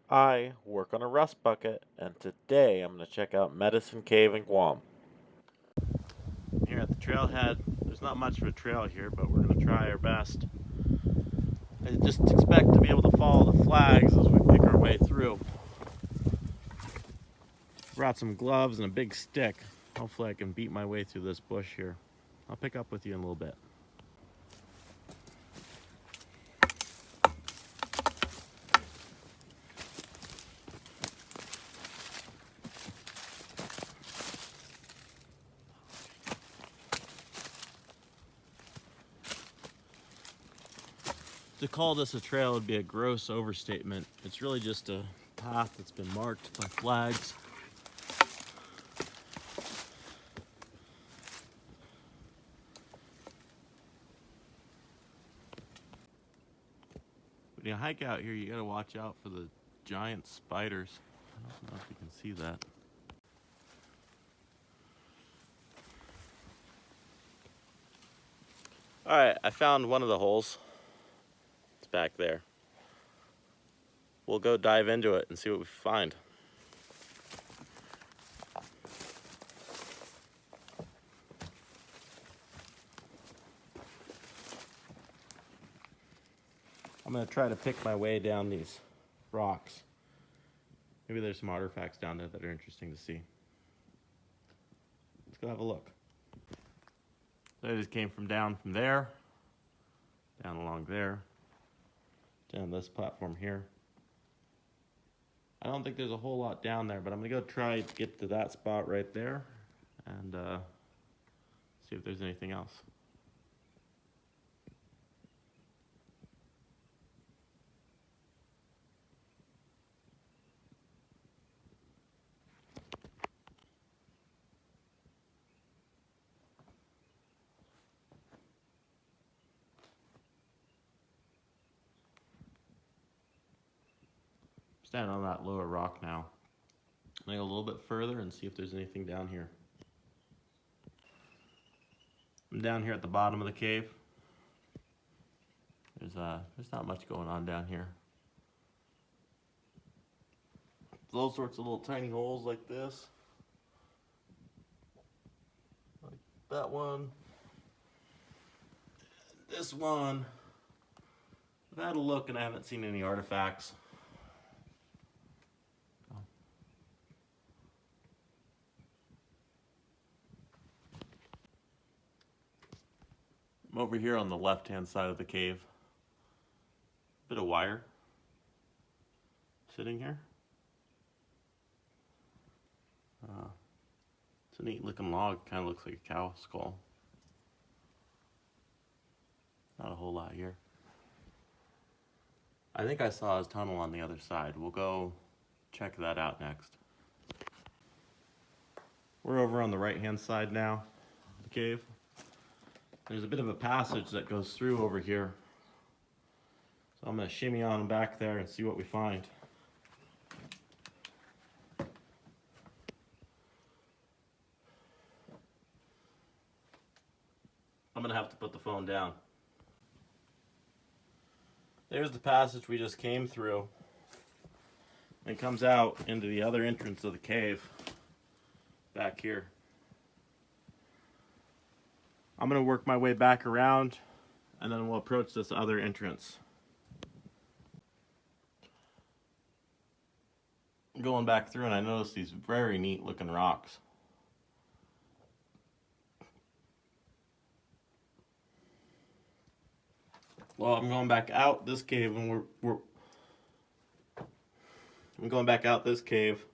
I work on a rust bucket, and today I'm going to check out Medicine Cave in Guam. Here at the trailhead, there's not much of a trail here, but we're going to try our best. I just expect to be able to follow the flags as we pick our way through. Brought some gloves and a big stick. Hopefully I can beat my way through this bush here. I'll pick up with you in a little bit. To call this a trail would be a gross overstatement. It's really just a path that's been marked by flags. When you hike out here, you gotta watch out for the giant spiders. I don't know if you can see that. All right, I found one of the holes. It's back there. We'll go dive into it and see what we find. I'm gonna try to pick my way down these rocks. Maybe there's some artifacts down there that are interesting to see. Let's go have a look. So I just came down from there, down along there, down this platform here. I don't think there's a whole lot down there, but I'm gonna go try to get to that spot right there and see if there's anything else. Standing on that lower rock now. I'm gonna go a little bit further and see if there's anything down here. I'm down here at the bottom of the cave. There's not much going on down here. There's all sorts of little tiny holes like this. Like that one. This one. I've had a look and I haven't seen any artifacts. I'm over here on the left-hand side of the cave. Bit of wire sitting here. It's a neat looking log, kind of looks like a cow skull. Not a whole lot here. I think I saw a tunnel on the other side. We'll go check that out next. We're over on the right-hand side now of the cave. There's a bit of a passage that goes through over here. So I'm gonna shimmy on back there and see what we find. I'm gonna have to put the phone down. There's the passage we just came through. It comes out into the other entrance of the cave back here. I'm gonna work my way back around and then we'll approach this other entrance. I'm going back through and I noticed these very neat looking rocks. Well, I'm going back out this cave and I'm going back out this cave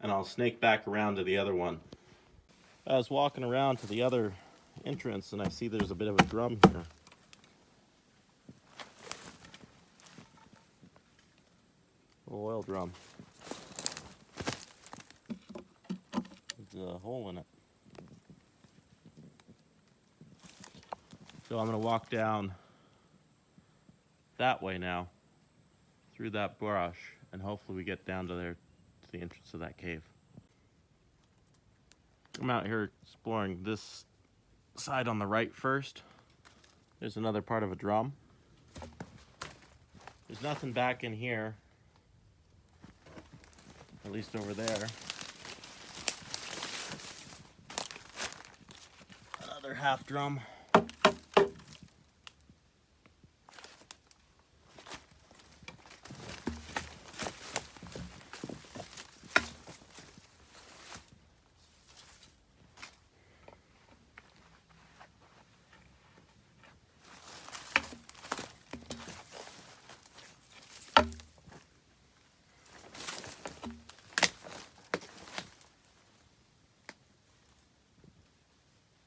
and I'll snake back around to the other one. I was walking around to the other entrance and I see there's a bit of a drum here. An oil drum. There's a hole in it. So I'm going to walk down that way now, through that brush, and hopefully we get down to there, to the entrance of that cave. I'm out here exploring this side on the right first. There's another part of a drum. There's nothing back in here. at least over there. Another half drum.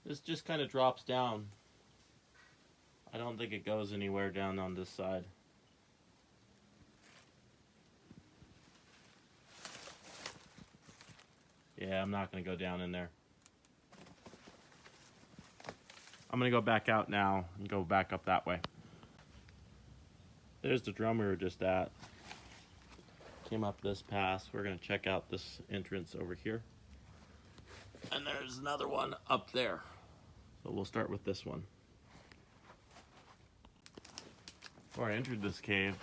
This just kind of drops down. I don't think it goes anywhere down on this side. Yeah, I'm not going to go down in there. I'm going to go back out now and go back up that way. There's the drum we were just at. Came up this pass. We're going to check out this entrance over here. And there's another one up there. So we'll start with this one. Before I entered this cave,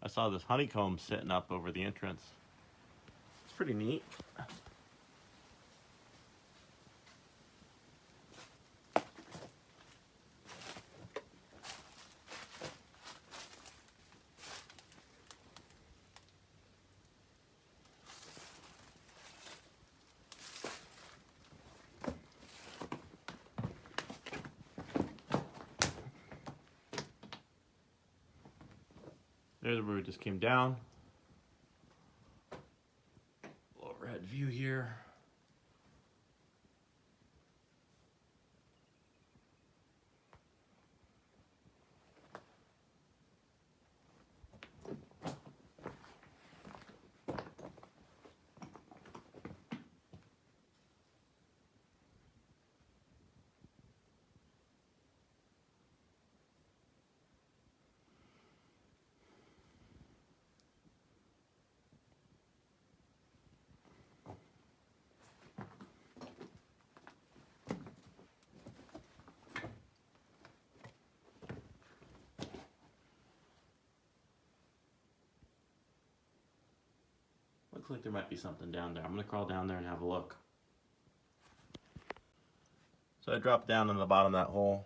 I saw this honeycomb sitting up over the entrance. It's pretty neat. There's where we just came down. Overhead view here. Looks like there might be something down there. I'm going to crawl down there and have a look. So I dropped down in the bottom of that hole.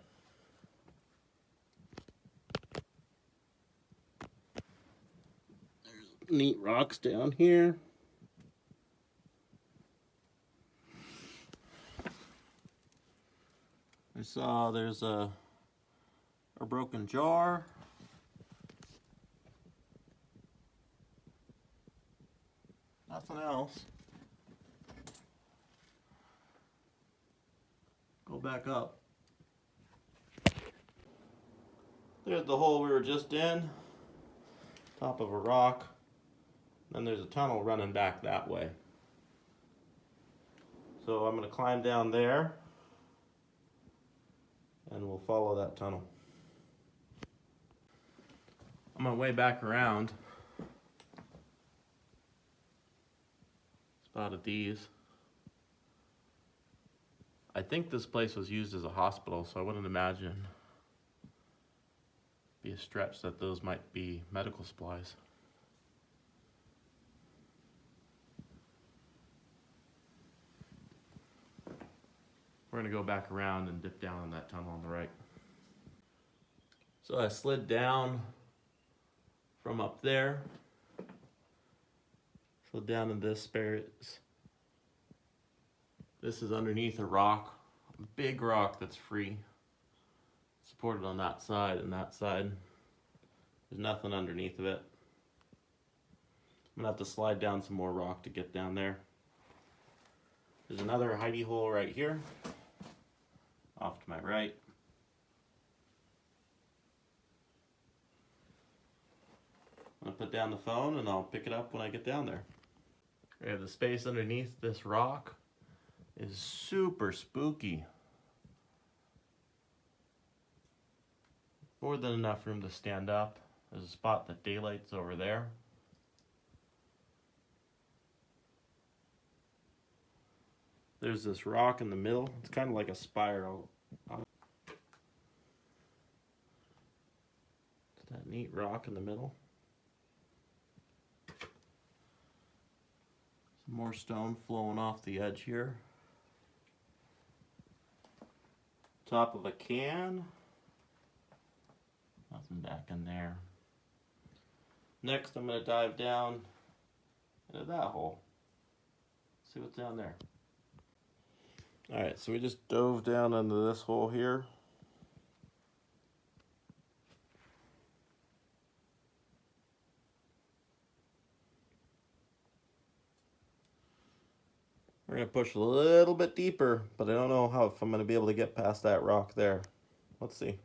There's neat rocks down here. I saw there's a broken jar. Nothing else. Go back up. There's the hole we were just in. Top of a rock. Then there's a tunnel running back that way. So I'm going to climb down there and we'll follow that tunnel. On my way back around, spotted these. I think this place was used as a hospital, so I wouldn't imagine be a stretch that those might be medical supplies. We're going to go back around and dip down in that tunnel on the right. So I slid down from up there. Slid down in this space. This is underneath a rock, a big rock that's free. Supported on that side and that side. There's nothing underneath of it. I'm gonna have to slide down some more rock to get down there. There's another hidey hole right here, off to my right. I'm gonna put down the phone and I'll pick it up when I get down there. We have the space underneath this rock is super spooky. More than enough room to stand up. There's a spot that daylight's over there. There's this rock in the middle. It's kind of like a spiral. It's that neat rock in the middle. More stone flowing off the edge here. Top of a can. Nothing back in there. Next, I'm going to dive down into that hole. See what's down there. Alright, so we just dove down into this hole here. We're going to push a little bit deeper, but I don't know if I'm going to be able to get past that rock there. Let's see.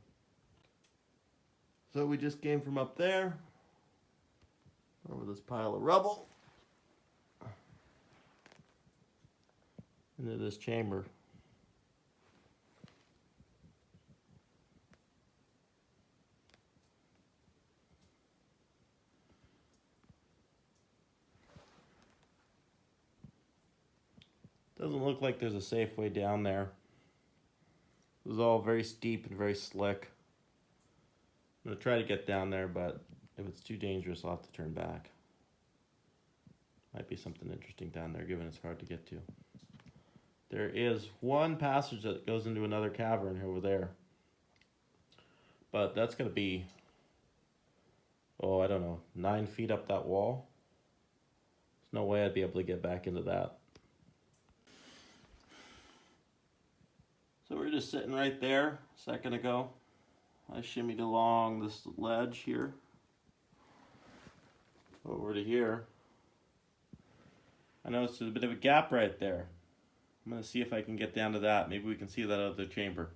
So we just came from up there, over this pile of rubble, into this chamber. Doesn't look like there's a safe way down there. This is all very steep and very slick. I'm gonna try to get down there, but if it's too dangerous, I'll have to turn back. Might be something interesting down there, given it's hard to get to. There is one passage that goes into another cavern over there. But that's gonna be, oh, I don't know, 9 feet up that wall. There's no way I'd be able to get back into that. So we're just sitting right there a second ago. I shimmied along this ledge here, over to here. I noticed there's a bit of a gap right there. I'm going to see if I can get down to that. Maybe we can see that other chamber.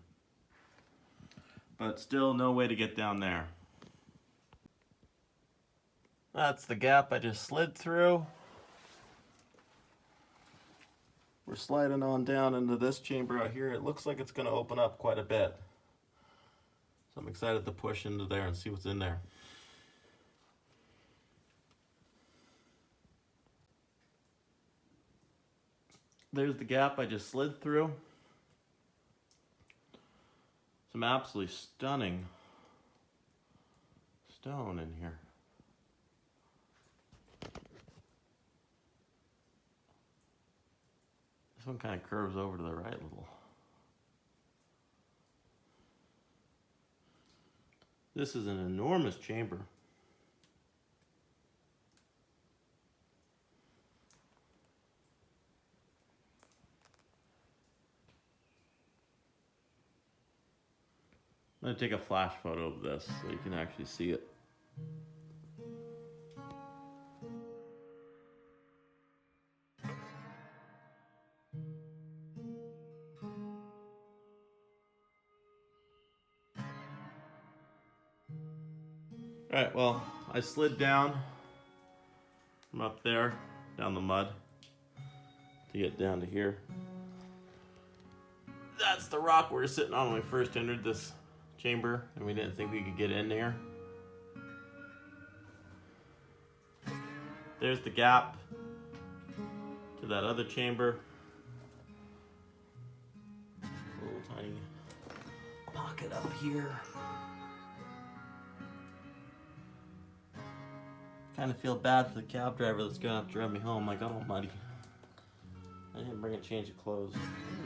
But still no way to get down there. That's the gap I just slid through. We're sliding on down into this chamber out here. It looks like it's going to open up quite a bit. So I'm excited to push into there and see what's in there. There's the gap I just slid through. Some absolutely stunning stone in here. This one kind of curves over to the right a little. This is an enormous chamber. I'm going to take a flash photo of this so you can actually see it. Alright, well, I slid down from up there, down the mud, to get down to here. That's the rock we were sitting on when we first entered this chamber, and we didn't think we could get in there. There's the gap to that other chamber. A little tiny pocket up here. Kind of feel bad for the cab driver that's gonna have to drive me home. I got all muddy. I didn't bring a change of clothes.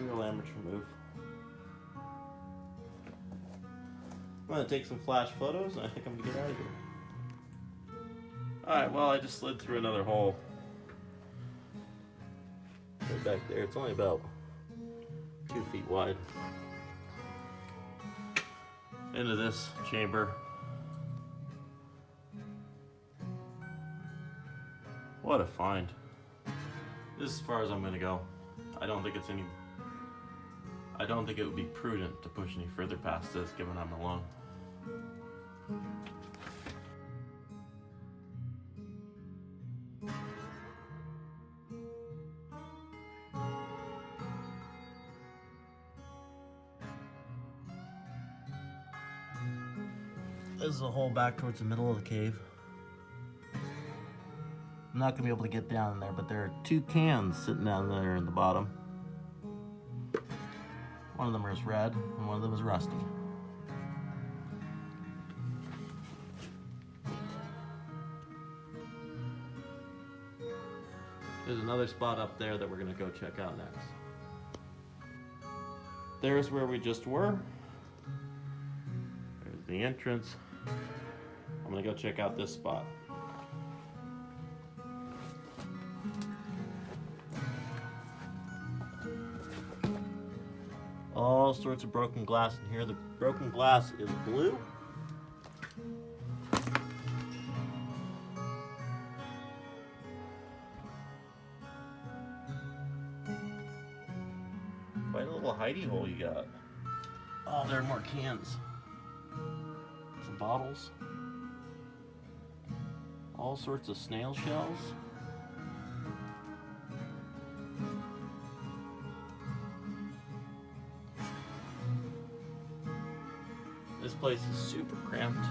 Real amateur move. I'm gonna take some flash photos and I think I'm gonna get out of here. Alright, well, I just slid through another hole. Right back there. It's only about 2 feet wide. Into this chamber. What a find. This is as far as I'm gonna go. I don't think it would be prudent to push any further past this, given I'm alone. This is a hole back towards the middle of the cave. I'm not gonna be able to get down in there, but there are 2 cans sitting down there in the bottom. One of them is red and one of them is rusty. There's another spot up there that we're gonna go check out next. There's where we just were. There's the entrance. I'm gonna go check out this spot. All sorts of broken glass in here. The broken glass is blue. Quite a little hidey hole you got. Oh, there are more cans. Some bottles. All sorts of snail shells. This place is super cramped.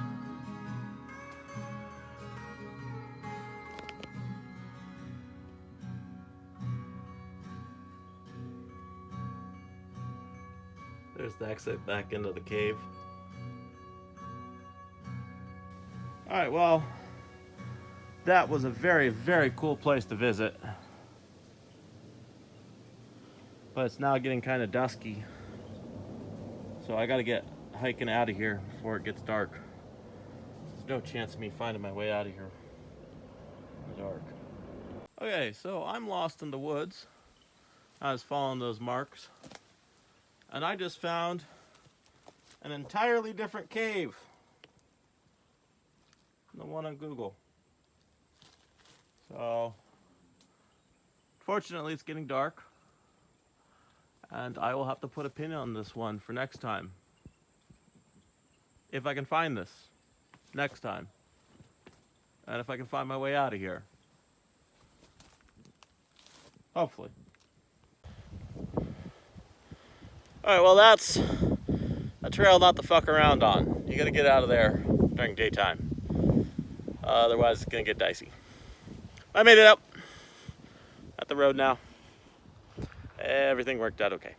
There's the exit back into the cave. Alright, well, that was a very, very cool place to visit. But it's now getting kind of dusky. So I gotta get hiking out of here before it gets dark. There's no chance of me finding my way out of here in the dark. Okay, so I'm lost in the woods. I was following those marks. And I just found an entirely different cave than the one on Google. So, fortunately it's getting dark. And I will have to put a pin on this one for next time. If I can find this next time. And if I can find my way out of here. Hopefully. Alright, well that's a trail not to fuck around on. You gotta get out of there during daytime. Otherwise it's gonna get dicey. I made it up. At the road now. Everything worked out okay.